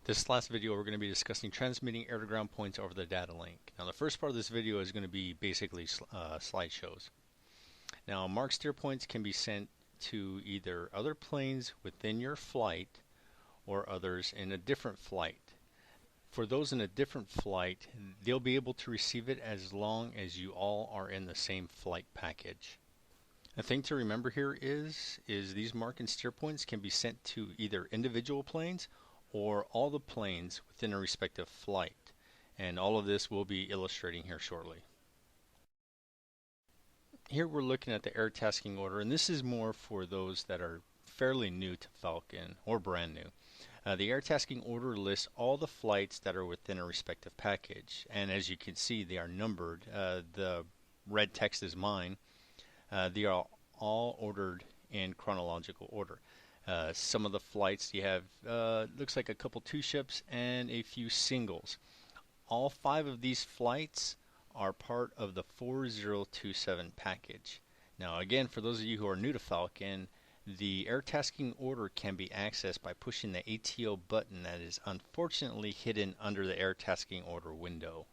This last video we're going to be discussing transmitting air-to-ground points over the data link. Now the first part of this video is going to be basically slideshows. Now marked steer points can be sent to either other planes within your flight or others in a different flight. For those in a different flight, they'll be able to receive it as long as you all are in the same flight package. The thing to remember here is these mark and steer points can be sent to either individual planes or all the planes within a respective flight, and all of this we'll be illustrating here shortly. Here we're looking at the air tasking order, and this is more for those that are fairly new to Falcon or brand new. The air tasking order lists all the flights that are within a respective package, and as you can see they are numbered. The red text is mine. They are all ordered in chronological order. Some of the flights you have looks like a couple two ships and a few singles. All 5 of these flights are part of the 4027 package. Now again, for those of you who are new to Falcon, the air tasking order can be accessed by pushing the ATO button that is unfortunately hidden under the air tasking order window.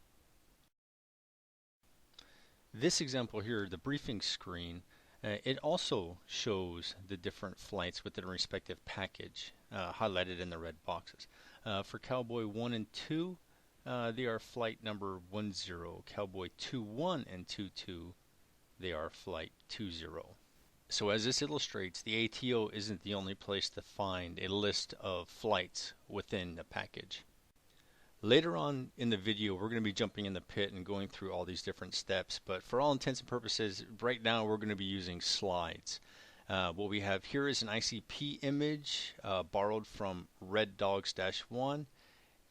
This example here, the briefing screen, it also shows the different flights within a respective package, highlighted in the red boxes. For Cowboy 1 and 2, they are flight number 10. Cowboy 21 and 22, they are flight 20. So as this illustrates, the ATO isn't the only place to find a list of flights within the package. Later on in the video, we're going to be jumping in the pit and going through all these different steps, but for all intents and purposes, right now we're going to be using slides. What we have here is an ICP image borrowed from Red Dogs-1,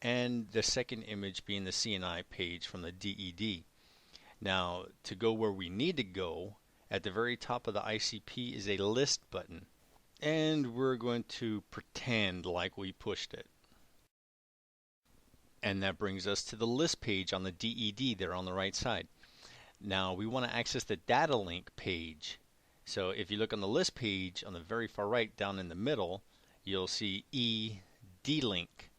and the second image being the CNI page from the DED. Now, to go where we need to go, at the very top of the ICP is a list button, and we're going to pretend like we pushed it. And that brings us to the list page on the DED there on the right side. Now we want to access the Datalink page. So if you look on the list page on the very far right down in the middle, you'll see D-Link.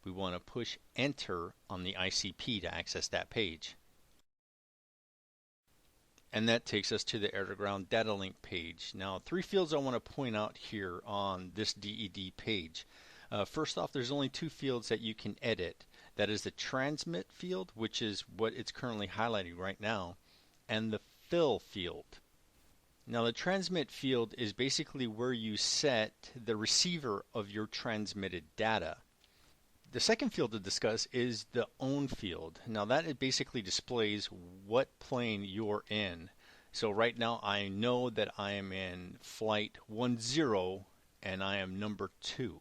We want to push enter on the ICP to access that page. And that takes us to the air-to-ground Datalink page. Now 3 fields I want to point out here on this DED page. First off, there's only 2 fields that you can edit. That is the transmit field, which is what it's currently highlighting right now, and the fill field. Now the transmit field is basically where you set the receiver of your transmitted data. The second field to discuss is the own field. Now that it basically displays what plane you're in. So right now I know that I am in flight 10 and I am number 2.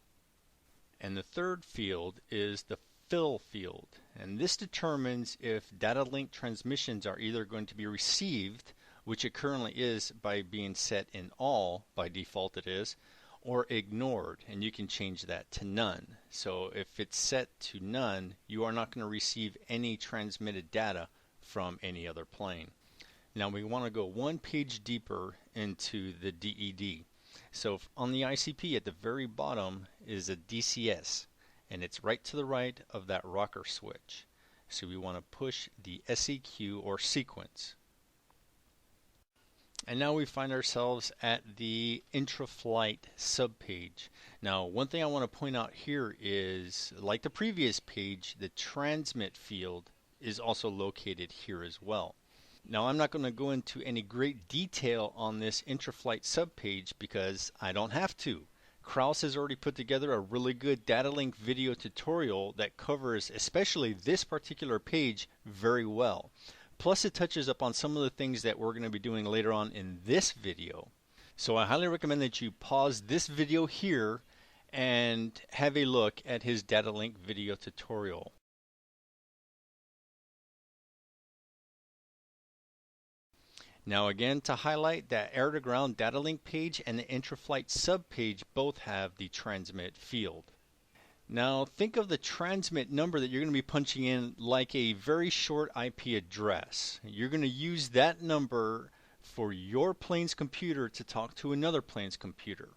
And the third field is the fill field, and this determines if data link transmissions are either going to be received, which it currently is by being set in all, by default it is, or ignored, and you can change that to none. So if it's set to none, you are not going to receive any transmitted data from any other plane. Now we want to go one page deeper into the DED. So on the ICP at the very bottom is a DCS, and it's right to the right of that rocker switch. So we want to push the SEQ or sequence. And now we find ourselves at the intra-flight subpage. Now one thing I want to point out here is, like the previous page, the transmit field is also located here as well. Now I'm not going to go into any great detail on this intra-flight subpage because I don't have to. Kraus has already put together a really good Datalink video tutorial that covers especially this particular page very well. Plus it touches up on some of the things that we're going to be doing later on in this video. So I highly recommend that you pause this video here and have a look at his Datalink video tutorial. Now again, to highlight, that air-to-ground Datalink page and the intra-flight subpage both have the transmit field. Now think of the transmit number that you're going to be punching in like a very short IP address. You're going to use that number for your plane's computer to talk to another plane's computer.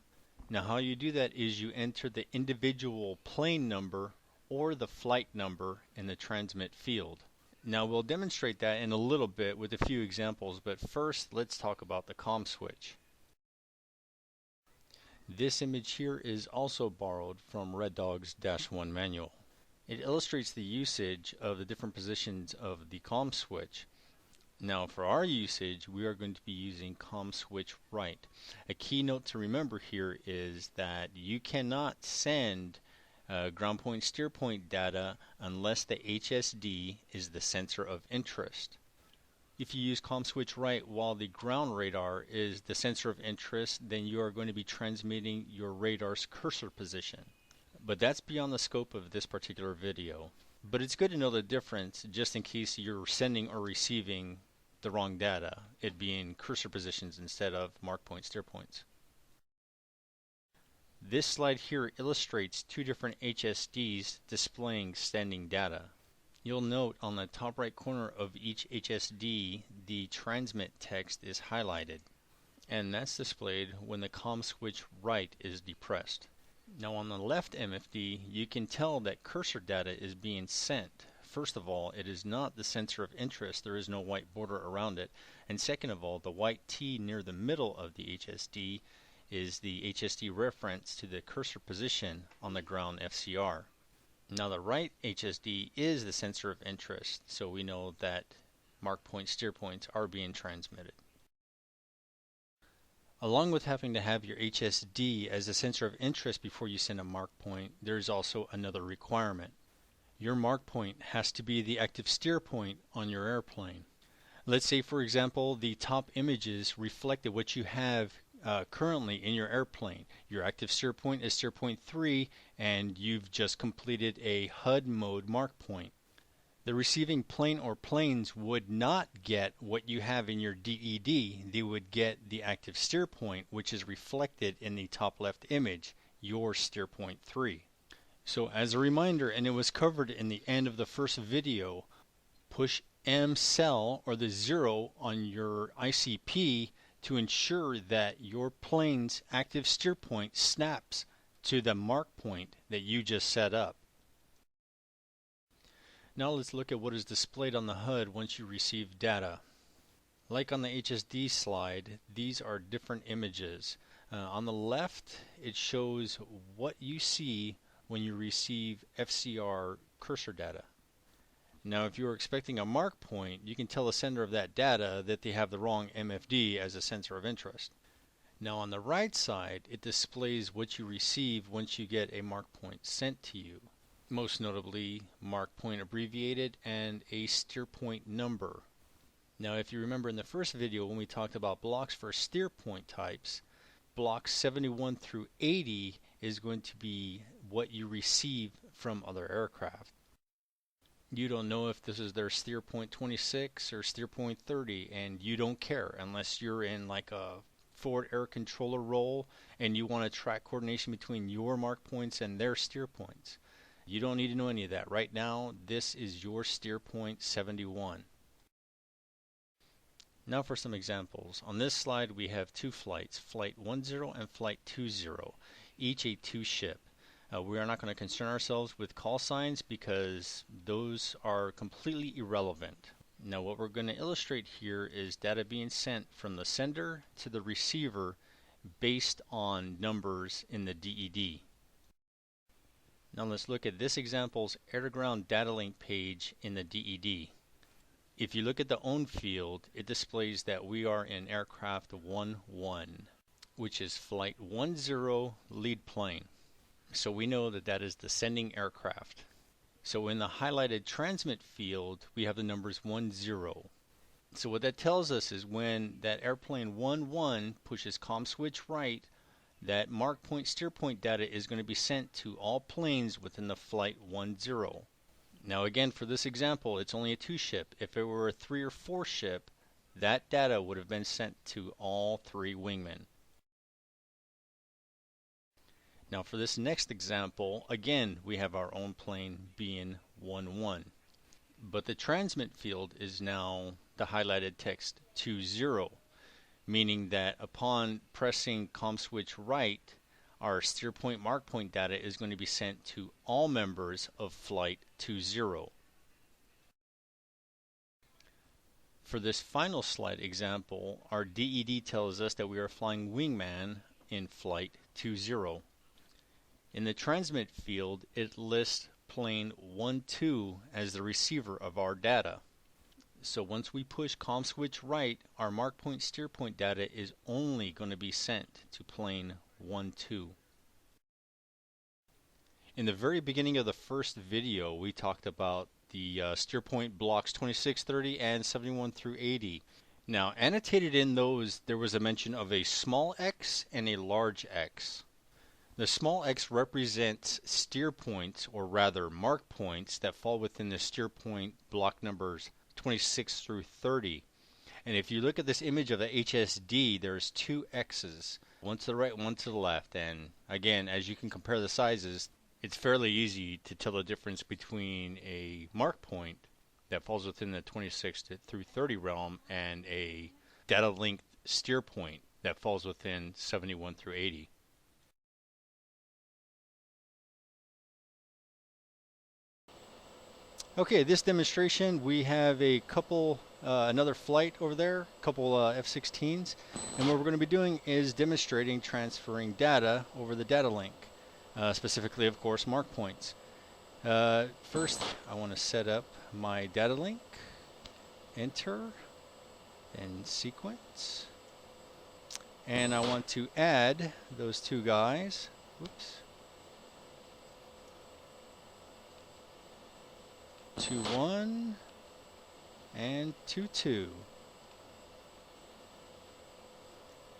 Now how you do that is you enter the individual plane number or the flight number in the transmit field. Now we'll demonstrate that in a little bit with a few examples, but first let's talk about the COMM switch. This image here is also borrowed from Red Dog's -1 manual. It illustrates the usage of the different positions of the COMM switch. Now for our usage, we are going to be using COMM switch right. A key note to remember here is that you cannot send ground point steer point data unless the HSD is the sensor of interest. If you use COMM switch right while the ground radar is the sensor of interest, then you are going to be transmitting your radar's cursor position. But that's beyond the scope of this particular video. But it's good to know the difference just in case you're sending or receiving the wrong data, it being cursor positions instead of mark point steer points. This slide here illustrates two different HSDs displaying standing data. You'll note on the top right corner of each HSD the transmit text is highlighted, and that's displayed when the COMM switch right is depressed. Now on the left MFD, you can tell that cursor data is being sent. First of all, it is not the sensor of interest, there is no white border around it, and second of all, the white T near the middle of the HSD is the HSD reference to the cursor position on the ground FCR. Now the right HSD is the sensor of interest, so we know that mark point steer points are being transmitted. Along with having to have your HSD as a sensor of interest before you send a mark point, there's also another requirement. Your mark point has to be the active steer point on your airplane. Let's say, for example, the top images reflected what you have currently in your airplane. Your active steer point is steer point 3, and you've just completed a HUD mode mark point. The receiving plane or planes would not get what you have in your DED. They would get the active steer point, which is reflected in the top left image, your steer point 3. So as a reminder, and it was covered in the end of the first video, push M cell or the 0 on your ICP to ensure that your plane's active steer point snaps to the mark point that you just set up. Now let's look at what is displayed on the HUD once you receive data. Like on the HSD slide, these are different images. On the left, it shows what you see when you receive FCR cursor data. Now if you're expecting a mark point, you can tell the sender of that data that they have the wrong MFD as a sensor of interest. Now on the right side, it displays what you receive once you get a mark point sent to you. Most notably, mark point abbreviated and a steer point number. Now if you remember in the first video when we talked about blocks for steer point types, blocks 71 through 80 is going to be what you receive from other aircraft. You don't know if this is their steer point 26 or steer point 30, and you don't care unless you're in like a forward air controller role and you want to track coordination between your mark points and their steer points. You don't need to know any of that. Right now, this is your steer point 71. Now for some examples. On this slide we have two flights, Flight 10 and Flight 20, each a 2-ship. We are not going to concern ourselves with call signs because those are completely irrelevant. Now what we're going to illustrate here is data being sent from the sender to the receiver based on numbers in the DED. Now let's look at this example's air-to-ground Datalink page in the DED. If you look at the own field, it displays that we are in aircraft 11, which is Flight 10 lead plane. So we know that that is the sending aircraft. So in the highlighted transmit field, we have the numbers 10. So what that tells us is when that airplane 11 pushes COMM switch right, that mark point steer point data is going to be sent to all planes within the Flight 10. Now again, for this example, it's only a 2-ship. If it were a 3 or 4 ship, that data would have been sent to all 3 wingmen. Now for this next example, again, we have our own plane being 11. But the transmit field is now the highlighted text 20, meaning that upon pressing COMM switch right, our Steerpoint MARKPoint data is going to be sent to all members of Flight 20. For this final slide example, our DED tells us that we are flying Wingman in Flight 20. In the transmit field, it lists plane 12 as the receiver of our data. So once we push COMM Switch right, our MARKPoint Steerpoint data is only going to be sent to plane 12. In the very beginning of the first video, we talked about the Steerpoint blocks 2630 and 71 through 80. Now, annotated in those, there was a mention of a small x and a large x. The small x represents steer points, or rather mark points, that fall within the Steerpoint block numbers 26 through 30. And if you look at this image of the HSD, there's two x's, one to the right, one to the left. And again, as you can compare the sizes, it's fairly easy to tell the difference between a mark point that falls within the 26 through 30 realm and a Datalink steer point that falls within 71 through 80. Okay, this demonstration we have a couple, another flight over there, a couple F-16s, and what we're going to be doing is demonstrating transferring data over the Datalink, specifically, of course, mark points. First, I want to set up my Datalink, enter, and sequence, and I want to add those two guys. Whoops. 2-1 and 2-2.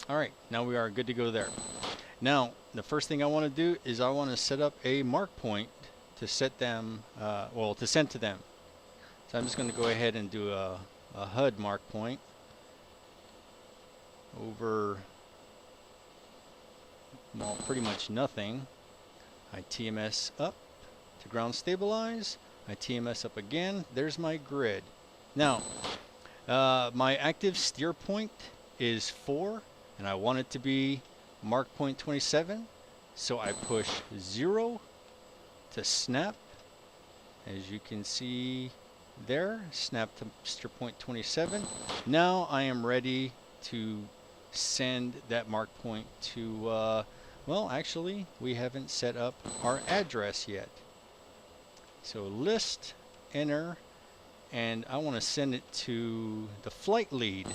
Alright, now we are good to go there. Now, the first thing I want to do is I want to set up a mark point to set them, to send to them. So I'm just going to go ahead and do a HUD mark point over, well, pretty much nothing. I TMS up to ground stabilize. I TMS up again. There's my grid. Now, my active steer point is 4, and I want it to be MARKPoint 27. So I push 0 to snap. As you can see there, snap to steer point 27. Now I am ready to send that mark point to, well, actually, we haven't set up our address yet. So list, enter, and I want to send it to the flight lead.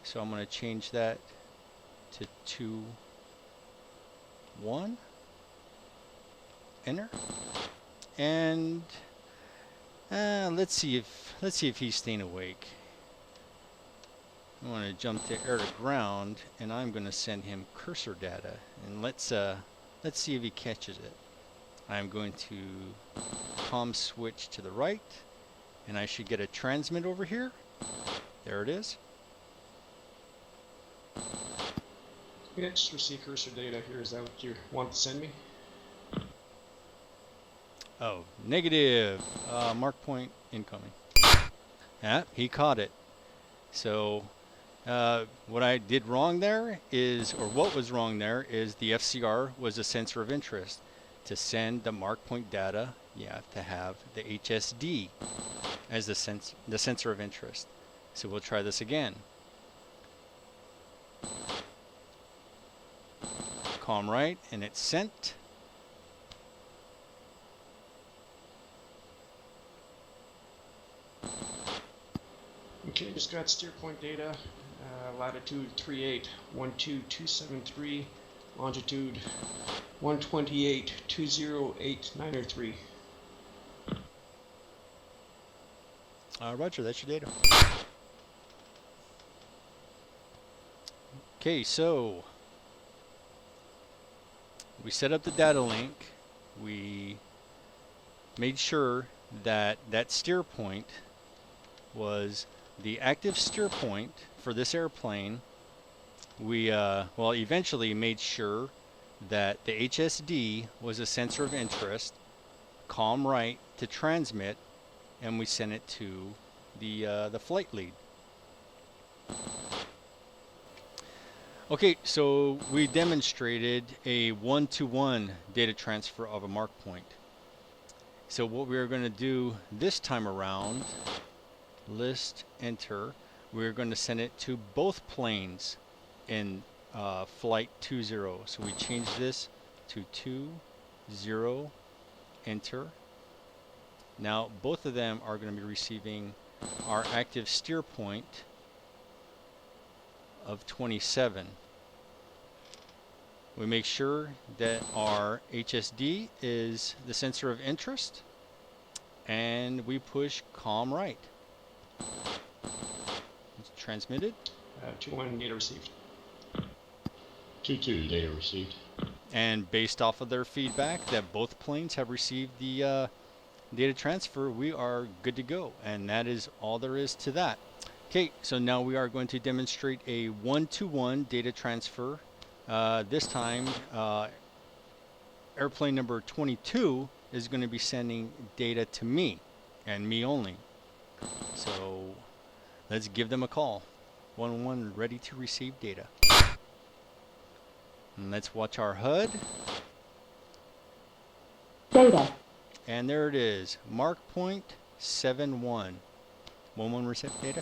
So I'm going to change that to 2-1. Enter. And let's see if he's staying awake. I want to jump to air to ground, and I'm going to send him cursor data, and let's see if he catches it. I'm going to COMM switch to the right, and I should get a transmit over here. There it is. Yeah, just receive cursor data here. Is that what you want to send me? Oh, negative. Mark point incoming. Yeah, he caught it. So what I did wrong there is, or what was wrong there is the FCR was a sensor of interest. To send the mark point data, you have to have the HSD as the sensor of interest. So we'll try this again. COMM right, and it's sent. Okay, just got steer point data. Latitude 38-12273, longitude 128-208-903. Roger, that's your data. Okay, so we set up the data link. We made sure that that steer point was the active steer point for this airplane. We well, eventually made sure that the HSD was a sensor of interest, COMM right to transmit, and we sent it to the flight lead. Okay, so we demonstrated a one-to-one data transfer of a mark point. So what we're going to do this time around, list, enter, we're going to send it to both planes in flight 20. So we change this to 20, enter. Now both of them are going to be receiving our active steer point of 27. We make sure that our HSD is the sensor of interest, and we push COMM right. It's transmitted. 2-1 data received. 2-2 data received. And based off of their feedback that both planes have received the data transfer, we are good to go. And that is all there is to that. Okay, so now we are going to demonstrate a one-to-one data transfer. This time, airplane number 22 is going to be sending data to me, and me only. So let's give them a call. 1-1 ready to receive data. And let's watch our HUD. Data. And there it is, MARKPoint 71. 1-1 receive data.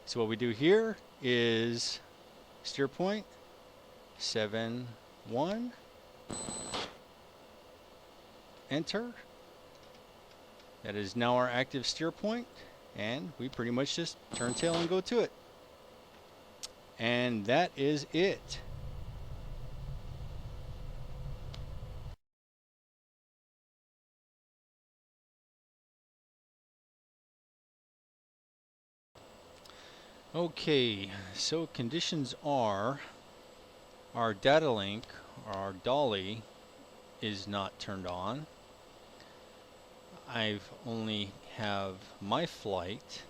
So what we do here is Steerpoint 7-1. Enter. That is now our active steer point, and we pretty much just turn tail and go to it. And that is it. Okay, so conditions are our Datalink, our dolly, is not turned on. I've only have my flight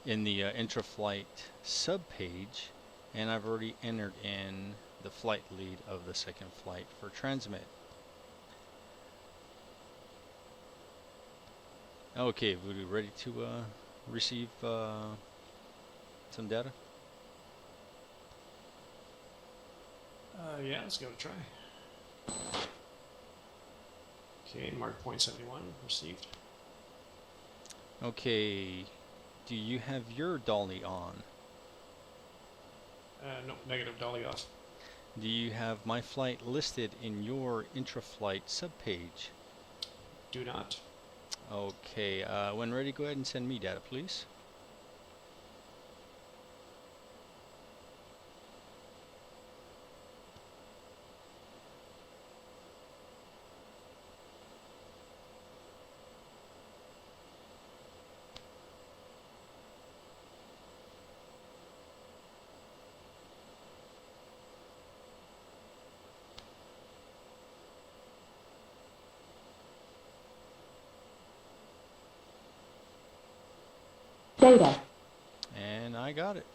in the intra-flight sub-page, and I've already entered in the flight lead of the second flight for transmit. Okay, we're ready to receive some data. Yeah, let's give it a try. Okay, MARKPoint 71 received. Okay, do you have your dolly on? No, negative, dolly off. Do you have my flight listed in your intra-flight subpage? Do not. Okay, when ready, go ahead and send me data, please. Data. And I got it.